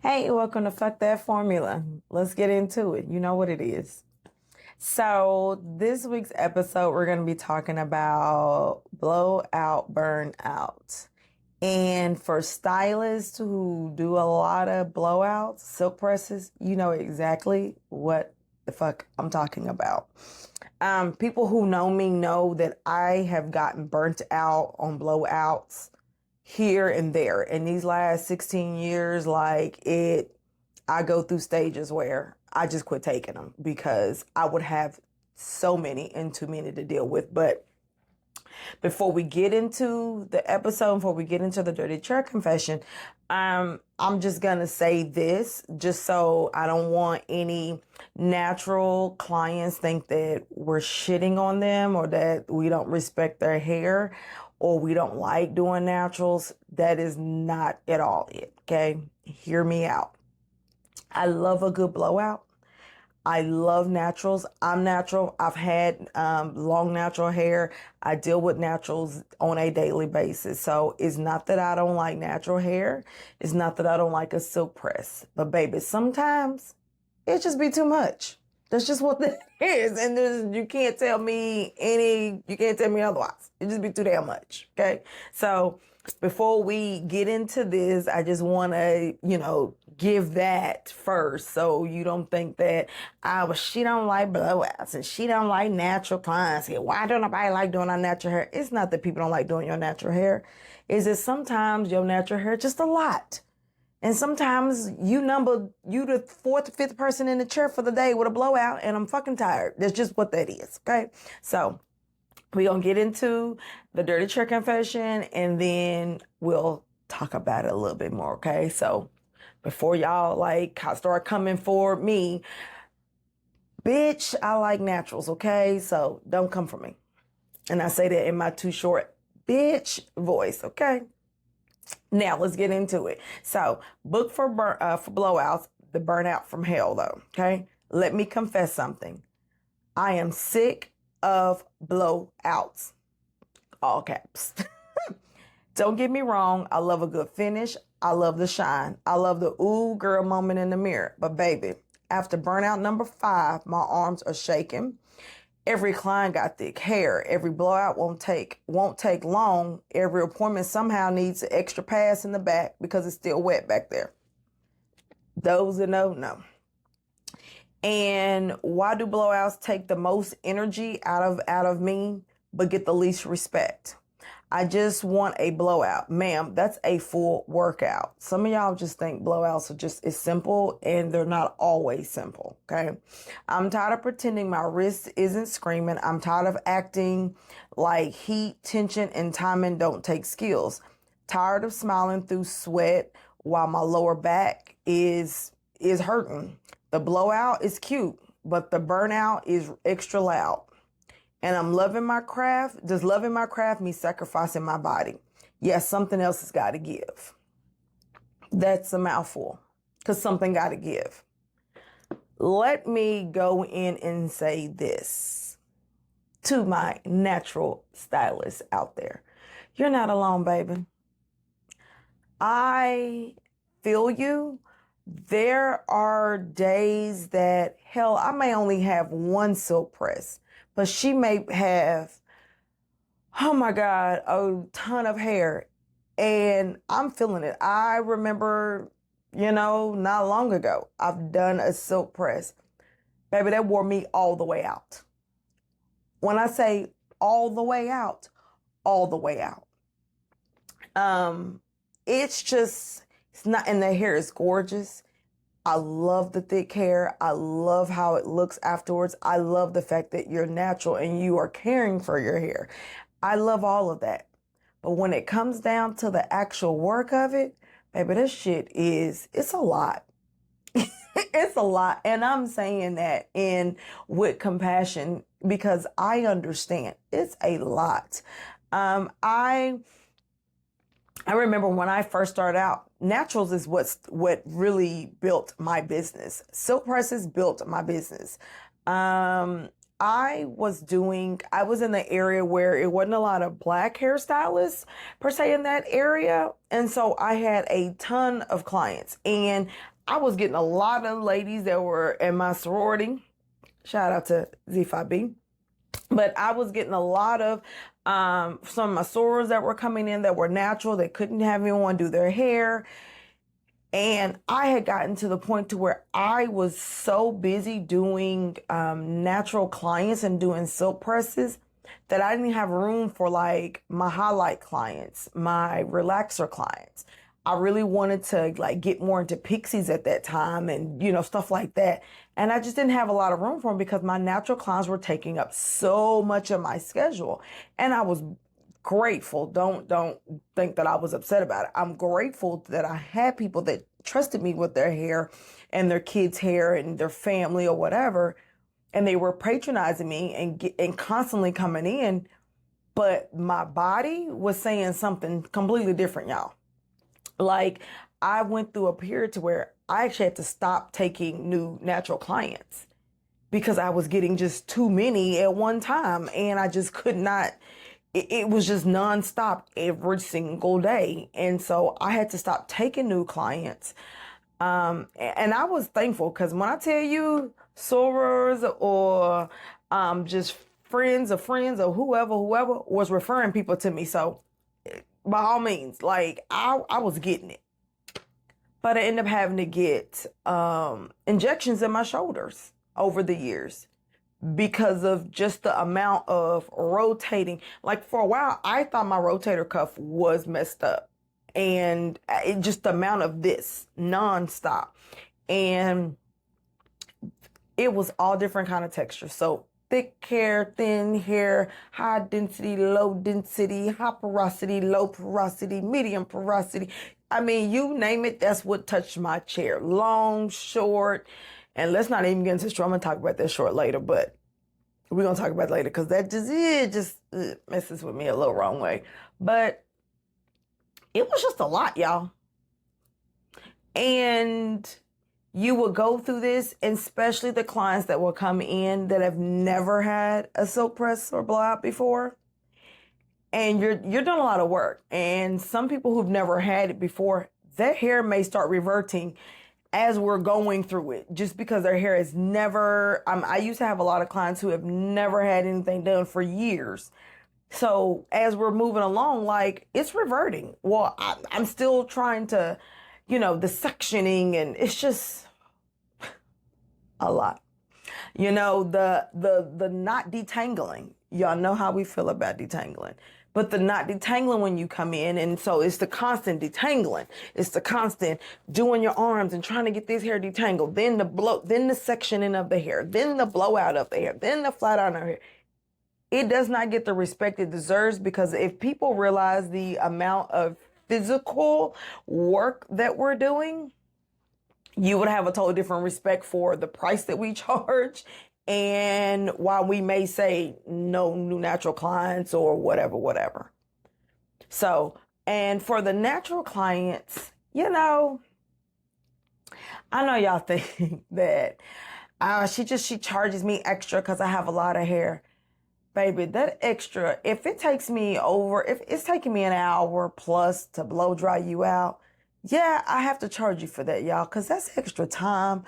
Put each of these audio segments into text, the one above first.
Hey, welcome to Fuck That Formula. Let's get into it. You know what it is. So, this week's episode, we're going to be talking about blowout burnout. And for stylists who do a lot of blowouts, silk presses, you know exactly what the fuck I'm talking about. People who know me know that I have gotten burnt out on blowouts here and there. In these last 16 years, I go through stages where I just quit taking them because I would have so many and too many to deal with. But before we get into the episode, before we get into the dirty chair confession, I'm just gonna say this just so I don't want any natural clients think that we're shitting on them or that we don't respect their hair or we don't like doing naturals. That is not at all it. Okay, hear me out. I love a good blowout. I love naturals. I'm natural. I've had long natural hair. I deal with naturals on a daily basis. So it's not that I don't like natural hair. It's not that I don't like a silk press. But baby, sometimes it just be too much. That's just what it is. And you can't tell me otherwise. It just be too damn much. Okay. So before we get into this, I just want to, give that first. So you don't think that she don't like blowouts and she don't like natural clients here. Why don't nobody like doing our natural hair? It's not that people don't like doing your natural hair. It's that sometimes your natural hair just a lot. And sometimes you the fourth or fifth person in the chair for the day with a blowout and I'm fucking tired. That's just what that is. Okay. So we're going to get into the dirty chair confession and then we'll talk about it a little bit more. Okay. So before y'all start coming for me, bitch, I like naturals. Okay. So don't come for me. And I say that in my too short bitch voice. Okay. Now let's get into it. So book for blowouts, the burnout from hell though. Okay. Let me confess something. I am sick of blowouts. All caps. Don't get me wrong. I love a good finish. I love the shine. I love the ooh girl moment in the mirror. But baby, after burnout number 5, my arms are shaking. Every client got thick hair. Every blowout won't take long. Every appointment somehow needs an extra pass in the back because it's still wet back there. Those that know, no. And why do blowouts take the most energy out of me, but get the least respect? I just want a blowout. Ma'am, that's a full workout. Some of y'all just think blowouts are just as simple and they're not always simple. Okay. I'm tired of pretending my wrist isn't screaming. I'm tired of acting like heat, tension, and timing don't take skills. Tired of smiling through sweat while my lower back is hurting. The blowout is cute, but the burnout is extra loud. And I'm loving my craft. Does loving my craft mean sacrificing my body? Yes, something else has got to give. That's a mouthful because something got to give. Let me go in and say this to my natural stylists out there. You're not alone, baby. I feel you. There are days that, hell, I may only have one silk press, but she may have, oh my God, a ton of hair. And I'm feeling it. I remember, not long ago, I've done a silk press. Baby, that wore me all the way out. When I say all the way out, all the way out. It's not, and the hair is gorgeous. I love the thick hair. I love how it looks afterwards. I love the fact that you're natural and you are caring for your hair. I love all of that. But when it comes down to the actual work of it, baby, it's a lot. It's a lot. And I'm saying that with compassion because I understand it's a lot. I remember when I first started out, naturals is what really built my business. Silk presses built my business. I was in the area where it wasn't a lot of black hairstylists per se in that area. And so I had a ton of clients and I was getting a lot of ladies that were in my sorority. Shout out to Z5B. But I was getting a lot of some of my sorors that were coming in that were natural. They couldn't have anyone do their hair. And I had gotten to the point to where I was so busy doing natural clients and doing silk presses that I didn't have room for like my highlight clients, my relaxer clients. I really wanted to like get more into pixies at that time and, stuff like that. And I just didn't have a lot of room for them because my natural clients were taking up so much of my schedule. And I was grateful. Don't think that I was upset about it. I'm grateful that I had people that trusted me with their hair and their kids' hair and their family or whatever. And they were patronizing me and constantly coming in. But my body was saying something completely different, y'all. Like, I went through a period to where I actually had to stop taking new natural clients because I was getting just too many at one time. And I just could not, it was just nonstop every single day. And so I had to stop taking new clients. And I was thankful because when I tell you sorors or just friends of friends or whoever was referring people to me. So by all means, like I was getting it. But I ended up having to get injections in my shoulders over the years because of just the amount of rotating. Like for a while, I thought my rotator cuff was messed up. And just the amount of this nonstop. And it was all different kind of textures. So thick hair, thin hair, high density, low density, high porosity, low porosity, medium porosity. I mean, you name it, that's what touched my chair. Long, short, and let's not even get into short. I'm going to talk about that short later, but we're going to talk about it later because that just messes with me a little wrong way. But it was just a lot, y'all. And you will go through this, and especially the clients that will come in that have never had a silk press or blowout before. And you're doing a lot of work. And some people who've never had it before, their hair may start reverting as we're going through it, just because their hair is never, I used to have a lot of clients who have never had anything done for years. So as we're moving along, like it's reverting. Well, I'm still trying to, the sectioning, and it's just a lot. The knot detangling. Y'all know how we feel about detangling. But the knot detangling when you come in, and so it's the constant detangling. It's the constant doing your arms and trying to get this hair detangled. Then the sectioning of the hair, then the blowout of the hair, then the flat iron of the hair. It does not get the respect it deserves, because if people realize the amount of physical work that we're doing, you would have a totally different respect for the price that we charge and why we may say no new natural clients or whatever. So, and for the natural clients, I know y'all think that she charges me extra because I have a lot of hair. Baby, that extra, if it's taking me an hour plus to blow dry you out, yeah, I have to charge you for that, y'all, because that's extra time.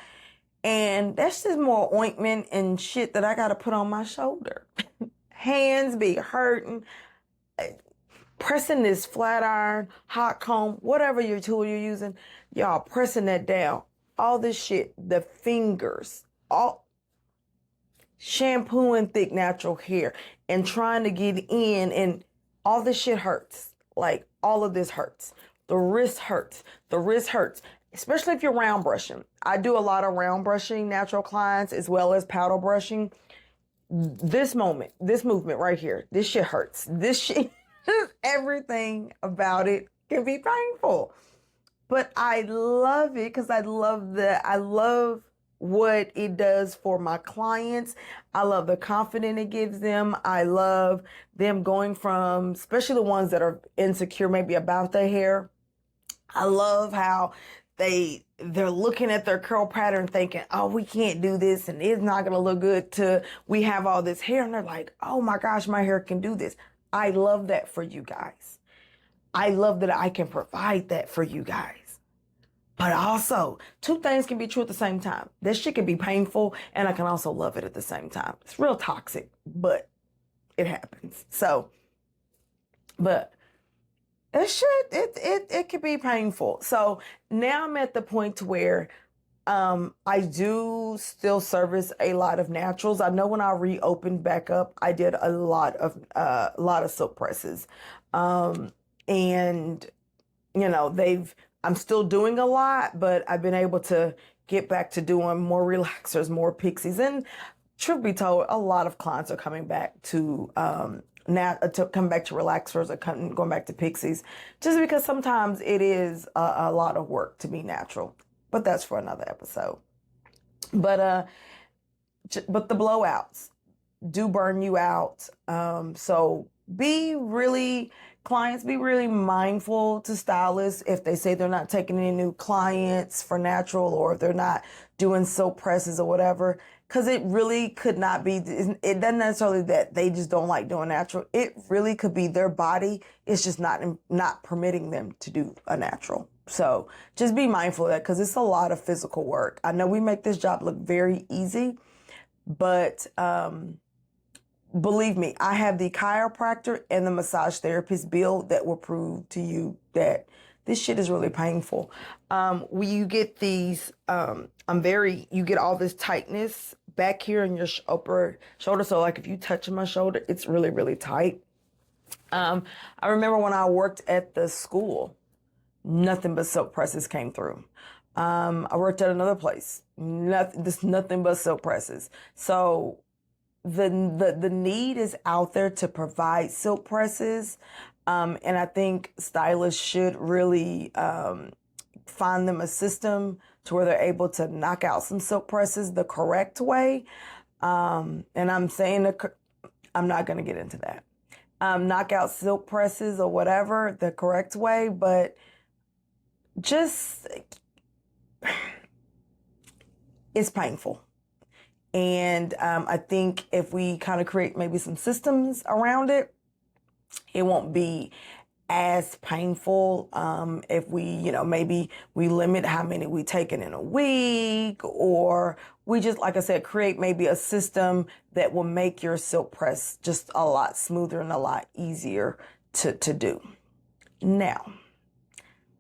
And that's just more ointment and shit that I got to put on my shoulder. Hands be hurting, pressing this flat iron, hot comb, whatever your tool you're using, y'all pressing that down. All this shit, the fingers, all shampooing thick natural hair and trying to get in, and all this shit hurts. Like all of this hurts. The wrist hurts. Especially if you're round brushing. I do a lot of round brushing natural clients as well as powder brushing. This movement right here, this shit hurts. This shit, everything about it can be painful. But I love it because I love what it does for my clients. I love the confidence it gives them. I love them going from, especially the ones that are insecure maybe about their hair. I love how they're looking at their curl pattern thinking, oh, we can't do this and it's not going to look good till we have all this hair. And they're like, oh my gosh, my hair can do this. I love that for you guys. I love that I can provide that for you guys. But also, two things can be true at the same time. This shit can be painful, and I can also love it at the same time. It's real toxic, but it happens. So, but it can be painful. So now I'm at the point where I do still service a lot of naturals. I know when I reopened back up, I did a lot of silk presses, and you know I'm still doing a lot, but I've been able to get back to doing more relaxers, more pixies, and truth be told, a lot of clients are coming back to to come back to relaxers or going back to pixies, just because sometimes it is a lot of work to be natural. But that's for another episode. But the blowouts do burn you out. So clients, be really mindful to stylists if they say they're not taking any new clients for natural, or if they're not doing silk presses or whatever. Because it really could not be, it doesn't necessarily that they just don't like doing natural. It really could be their body is just not permitting them to do a natural. So just be mindful of that, because it's a lot of physical work. I know we make this job look very easy, but believe me, I have the chiropractor and the massage therapist bill that will prove to you that this shit is really painful. When you get these, you get all this tightness back here in your upper shoulder. So like if you touch my shoulder, it's really, really tight. I remember when I worked at the school, nothing but silk presses came through. I worked at another place, nothing but silk presses. So the need is out there to provide silk presses. And I think stylists should really find them a system to where they're able to knock out some silk presses the correct way. And I'm saying I'm not going to get into that. Knock out silk presses or whatever the correct way, but just it's painful. And I think if we kind of create maybe some systems around it, it won't be as painful. If we, maybe we limit how many we taking in a week, or we just, like I said, create maybe a system that will make your silk press just a lot smoother and a lot easier to do. Now,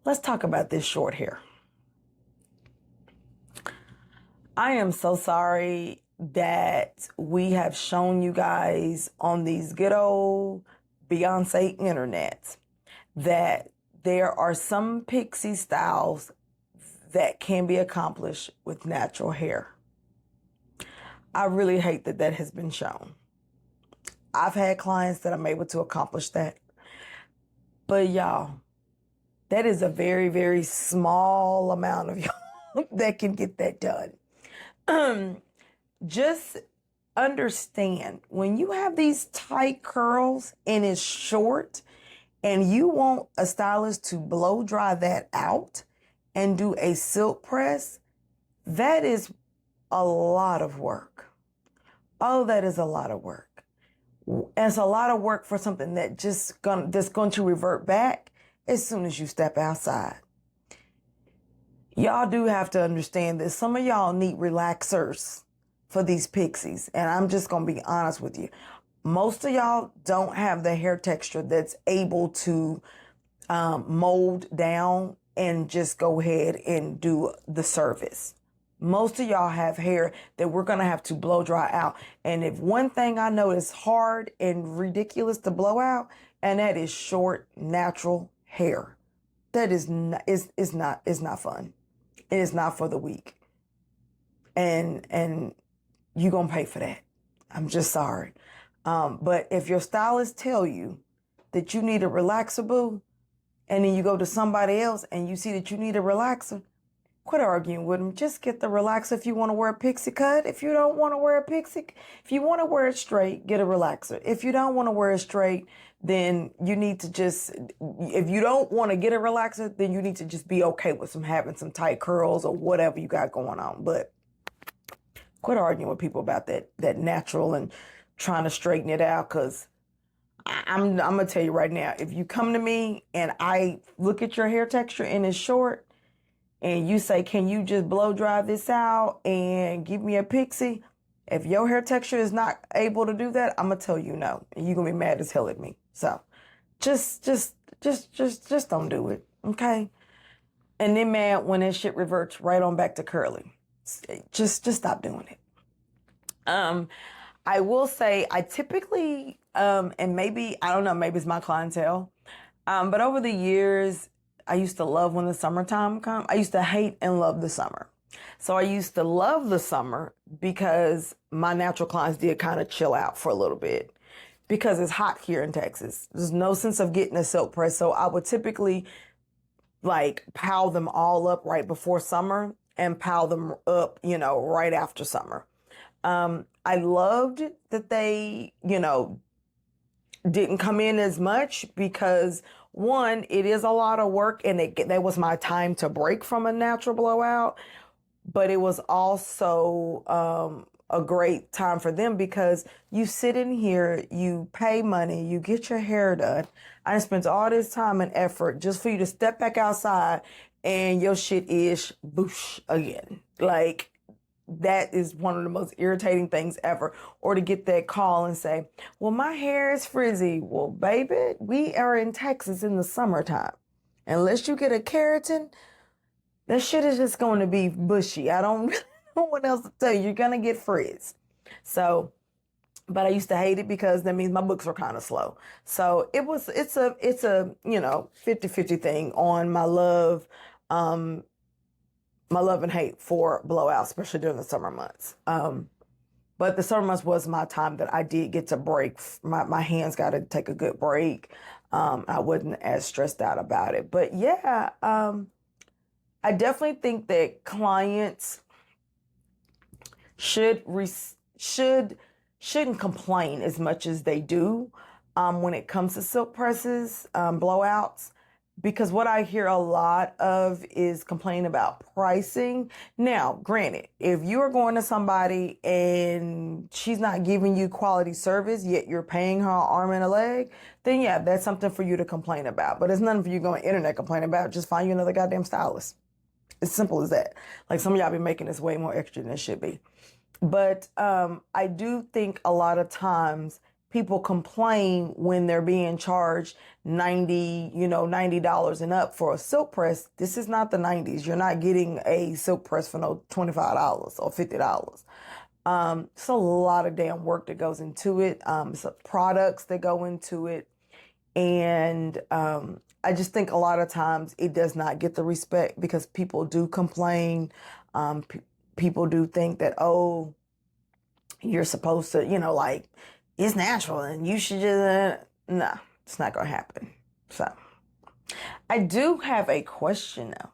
let's talk about this short hair. I am so sorry that we have shown you guys on these good old Beyonce internet that there are some pixie styles that can be accomplished with natural hair. I really hate that that has been shown. I've had clients that I'm able to accomplish that. But y'all, that is a very, very small amount of y'all that can get that done. Just understand, when you have these tight curls and it's short and you want a stylist to blow dry that out and do a silk press, that is a lot of work. Oh, that is a lot of work. And it's a lot of work for something that's going to revert back as soon as you step outside. Y'all do have to understand that some of y'all need relaxers for these pixies. And I'm just going to be honest with you. Most of y'all don't have the hair texture that's able to mold down and just go ahead and do the service. Most of y'all have hair that we're going to have to blow dry out. And if one thing I know is hard and ridiculous to blow out, and that is short, natural hair. That is not fun. It is not for the weak. And you're going to pay for that. I'm just sorry. But if your stylist tell you that you need a relaxer, boo, and then you go to somebody else and you see that you need a relaxer, quit arguing with them. Just get the relaxer if you want to wear a pixie cut. If you don't want to wear a pixie, if you want to wear it straight, get a relaxer. If you don't want to wear it straight, then you need to if you don't want to get a relaxer, then you need to just be okay with having some tight curls or whatever you got going on. But quit arguing with people about that natural and trying to straighten it out, because I'm going to tell you right now, if you come to me and I look at your hair texture and it's short and you say, can you just blow dry this out and give me a pixie? If your hair texture is not able to do that, I'm gonna tell you no, and you're gonna be mad as hell at me. So just don't do it, okay? And then mad when that shit reverts right on back to curly. Just stop doing it. I will say I typically, and maybe, I don't know, maybe it's my clientele, but over the years, I used to love when the summertime come. I used to hate and love the summer. So I used to love the summer because my natural clients did kind of chill out for a little bit because it's hot here in Texas. There's no sense of getting a silk press. So I would typically like pile them all up right before summer and pile them up, right after summer. I loved that they, didn't come in as much because one, it is a lot of work and that was my time to break from a natural blowout. But it was also a great time for them because you sit in here, you pay money, you get your hair done. I spent all this time and effort just for you to step back outside and your shit is boosh again. Like, that is one of the most irritating things ever. Or to get that call and say, well, my hair is frizzy. Well, baby, we are in Texas in the summertime. Unless you get a keratin, that shit is just going to be bushy. I don't know what else to tell you. You're going to get frizz. So, but I used to hate it because that means my books were kind of slow. So it's a 50-50 thing on my love and hate for blowouts, especially during the summer months. But the summer months was my time that I did get to break. My hands got to take a good break. I wasn't as stressed out about it. But yeah, I definitely think that clients shouldn't complain as much as they do when it comes to silk presses, blowouts, because what I hear a lot of is complaining about pricing. Now, granted, if you are going to somebody and she's not giving you quality service, yet you're paying her an arm and a leg, then yeah, that's something for you to complain about. But it's nothing for you to go on the internet complain about. Just find you another goddamn stylist. It's simple as that. Like, some of y'all be making this way more extra than it should be. But I do think a lot of times people complain when they're being charged $90 and up for a silk press. This is not the 90s. You're not getting a silk press for no $25 or $50. It's a lot of damn work that goes into it. Some products that go into it. And I just think a lot of times it does not get the respect because people do complain. People do think that, oh, you're supposed to, like, it's natural and you should just, no, it's not going to happen. So I do have a question though.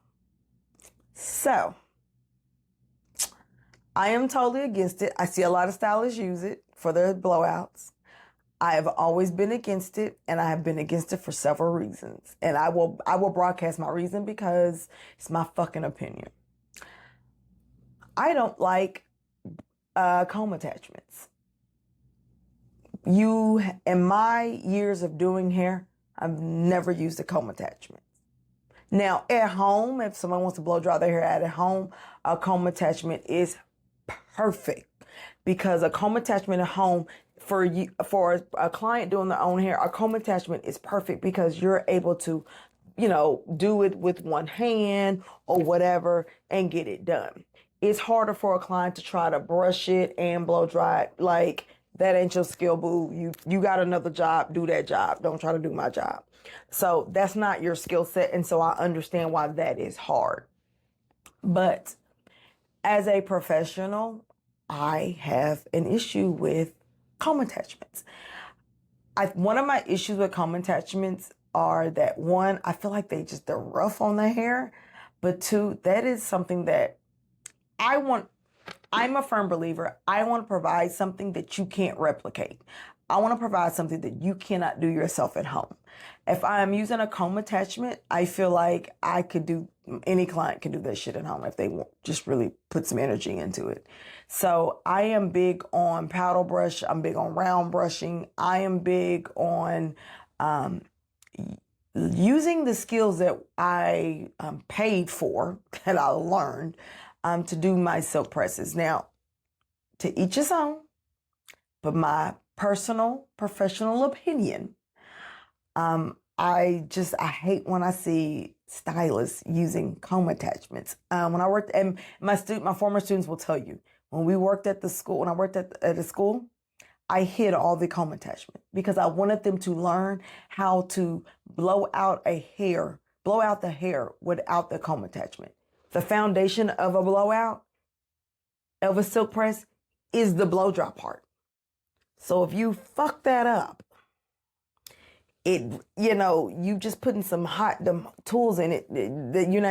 So I am totally against it. I see a lot of stylists use it for their blowouts. I have always been against it, and I have been against it for several reasons. And I will broadcast my reason because it's my fucking opinion. I don't like comb attachments. In my years of doing hair, I've never used a comb attachment. Now, at home, if someone wants to blow dry their hair at home, a comb attachment is perfect because a comb attachment at home for a client doing their own hair, a comb attachment is perfect because you're able to, do it with one hand or whatever and get it done. It's harder for a client to try to brush it and blow dry it. Like, that ain't your skill, boo. You got another job, do that job. Don't try to do my job. So that's not your skill set. And so I understand why that is hard. But as a professional, I have an issue with comb attachments. One of my issues with comb attachments are that, one, I feel like they're rough on the hair. But two, that is something that I'm a firm believer. I want to provide something that you can't replicate. I want to provide something that you cannot do yourself at home. If I'm using a comb attachment, I feel like any client can do that shit at home if they just really put some energy into it. So I am big on paddle brush. I'm big on round brushing. I am big on using the skills that I paid for, that I learned to do my silk presses. Now, to each his own, but my personal professional opinion, I hate when I see stylists using comb attachments. When I worked, and my former students will tell you, when I worked at the school, I hid all the comb attachment because I wanted them to learn how to blow out the hair without the comb attachment. The foundation of a blowout of a silk press is the blow dry part. So if you fuck that up, you just putting some hot tools in it that you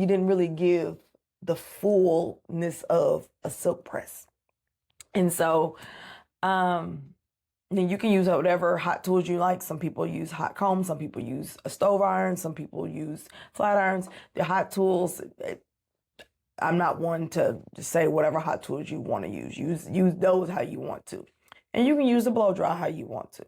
didn't really give the fullness of a silk press. And so, then you can use whatever hot tools you like. Some people use hot combs, some people use a stove iron, some people use flat irons. The hot tools, I'm not one to say whatever hot tools you want to use. Use those how you want to. And you can use the blow dry how you want to.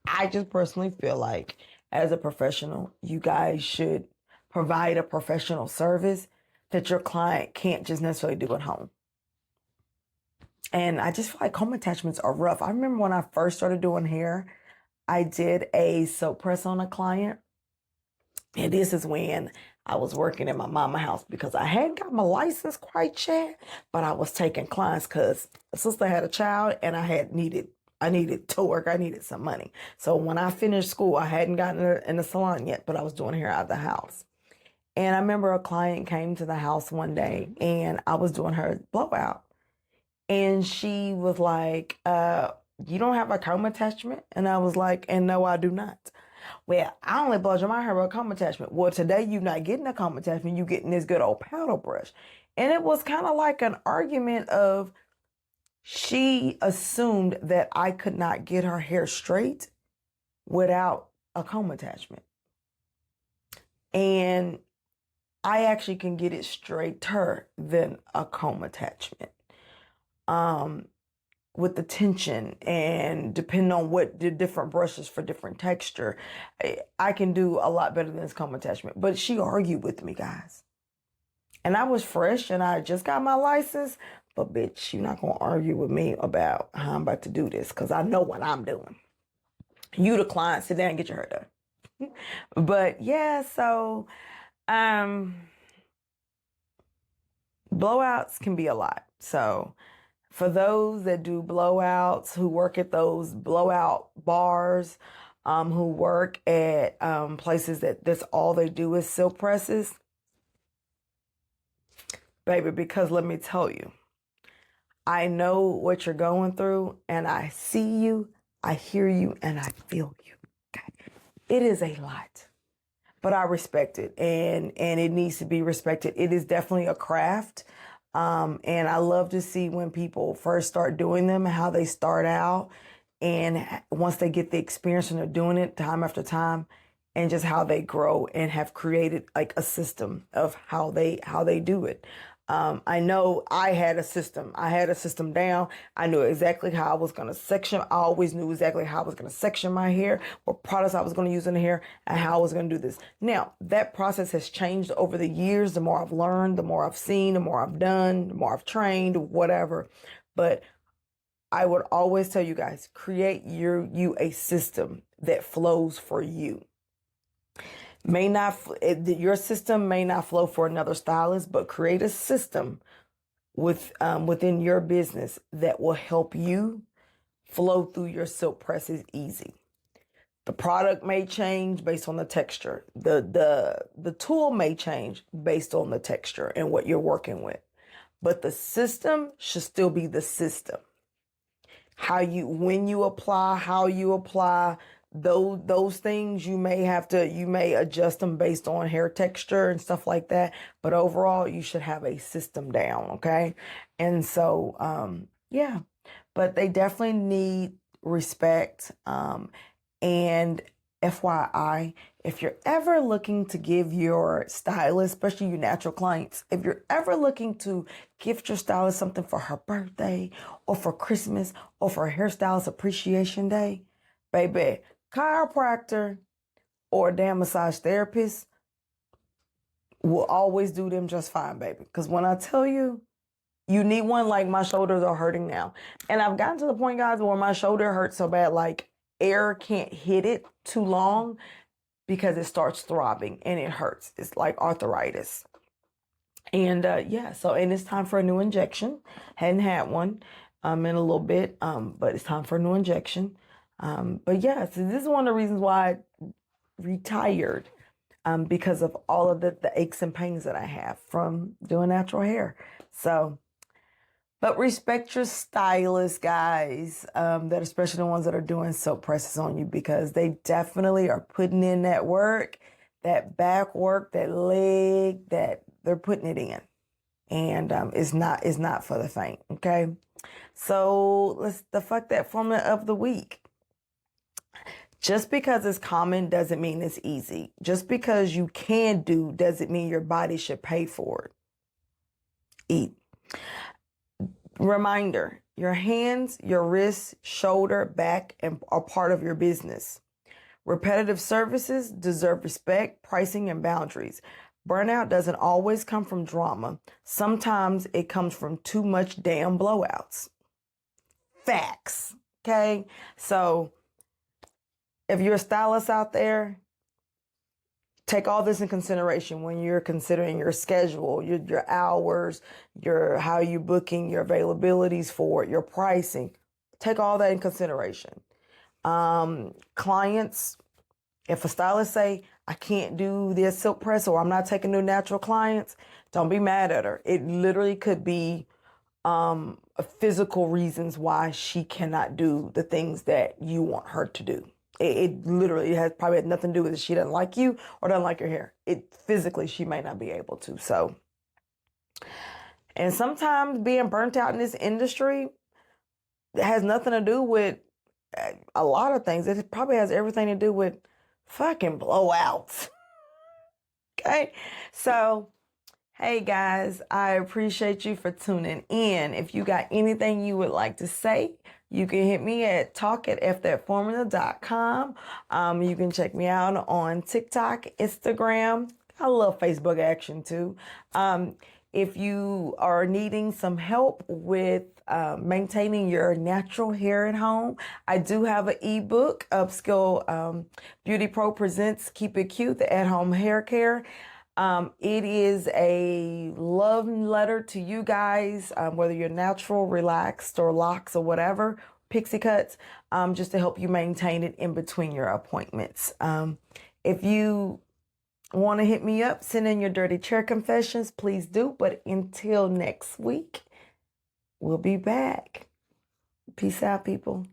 I just personally feel like as a professional, you guys should provide a professional service that your client can't just necessarily do at home. And I just feel like comb attachments are rough. I remember when I first started doing hair, I did a silk press on a client. And this is when I was working in my mama house because I hadn't got my license quite yet, but I was taking clients because a sister had a child and I needed to work. I needed some money. So when I finished school, I hadn't gotten in the salon yet, but I was doing hair out of the house. And I remember a client came to the house one day and I was doing her blowout. And she was like, you don't have a comb attachment? And I was like, and no, I do not. Well, I only blow dry my hair with a comb attachment. Well, today you're not getting a comb attachment. You're getting this good old paddle brush. And it was kind of like an argument of, she assumed that I could not get her hair straight without a comb attachment. And I actually can get it straighter than a comb attachment. With the tension and depending on what the different brushes for different texture, I can do a lot better than this comb attachment. But she argued with me, guys. And I was fresh and I just got my license. But bitch, you're not going to argue with me about how I'm about to do this because I know what I'm doing. You, the client, sit down and get your hair done. But yeah, so blowouts can be a lot. So for those that do blowouts, who work at those blowout bars, who work at places that's all they do is silk presses, baby, because let me tell you, I know what you're going through and I see you, I hear you, and I feel you. Okay? It is a lot, but I respect it and it needs to be respected. It is definitely a craft. And I love to see when people first start doing them, how they start out, and once they get the experience and they're doing it time after time, and just how they grow and have created like a system of how they do it. I know I had a system. I had a system down. I knew exactly how I was going to section. I always knew exactly how I was going to section my hair, what products I was going to use in the hair, and how I was going to do this. Now, that process has changed over the years. The more I've learned, the more I've seen, the more I've done, the more I've trained, whatever. But I would always tell you guys, create you a system that flows for you. Your system may not flow for another stylist, but create a system within your business that will help you flow through your silk presses easy. The product may change based on the texture. The tool may change based on the texture and what you're working with, but the system should still be the system. When you apply, how you apply. Those things you may adjust them based on hair texture and stuff like that. But overall, you should have a system down, okay? And so, yeah, but they definitely need respect. And FYI, if you're ever looking to give your stylist, especially your natural clients, if you're ever looking to gift your stylist something for her birthday or for Christmas or for a hairstylist appreciation day, baby, chiropractor or a damn massage therapist will always do them just fine, baby. Because when I tell you, you need one, like my shoulders are hurting now. And I've gotten to the point, guys, where my shoulder hurts so bad, like air can't hit it too long because it starts throbbing and it hurts. It's like arthritis. And and it's time for a new injection. Hadn't had one in a little bit, but it's time for a new injection. So this is one of the reasons why I retired, because of all of the aches and pains that I have from doing natural hair. So, but respect your stylists, guys, that especially the ones that are doing silk presses on you, because they definitely are putting in that work, that back work, that leg, that they're putting it in. And it's not for the faint, okay? So let's fuck that formula of the week. Just because it's common doesn't mean it's easy. Just because you can do doesn't mean your body should pay for it. Eat. Reminder, your hands, your wrists, shoulder, back, are part of your business. Repetitive services deserve respect, pricing, and boundaries. Burnout doesn't always come from drama. Sometimes it comes from too much damn blowouts. Facts. Okay? So if you're a stylist out there, take all this in consideration when you're considering your schedule, your hours, how you booking, your availabilities for it, your pricing. Take all that in consideration. Clients, if a stylist say, I can't do this silk press or I'm not taking new natural clients, don't be mad at her. It literally could be physical reasons why she cannot do the things that you want her to do. It literally has probably had nothing to do with it. She doesn't like you or doesn't like your hair. Physically, she may not be able to. So, and sometimes being burnt out in this industry has nothing to do with a lot of things. It probably has everything to do with fucking blowouts. Okay. So, hey guys, I appreciate you for tuning in. If you got anything you would like to say, you can hit me at talk@fthatformula.com. You can check me out on TikTok, Instagram. I love Facebook action too. If you are needing some help with maintaining your natural hair at home, I do have an ebook, Upskill Beauty Pro presents Keep It Cute, the at-home hair care. It is a love letter to you guys, whether you're natural, relaxed, or locks or whatever, pixie cuts, just to help you maintain it in between your appointments. If you want to hit me up, send in your dirty chair confessions, please do. But until next week, we'll be back. Peace out, people.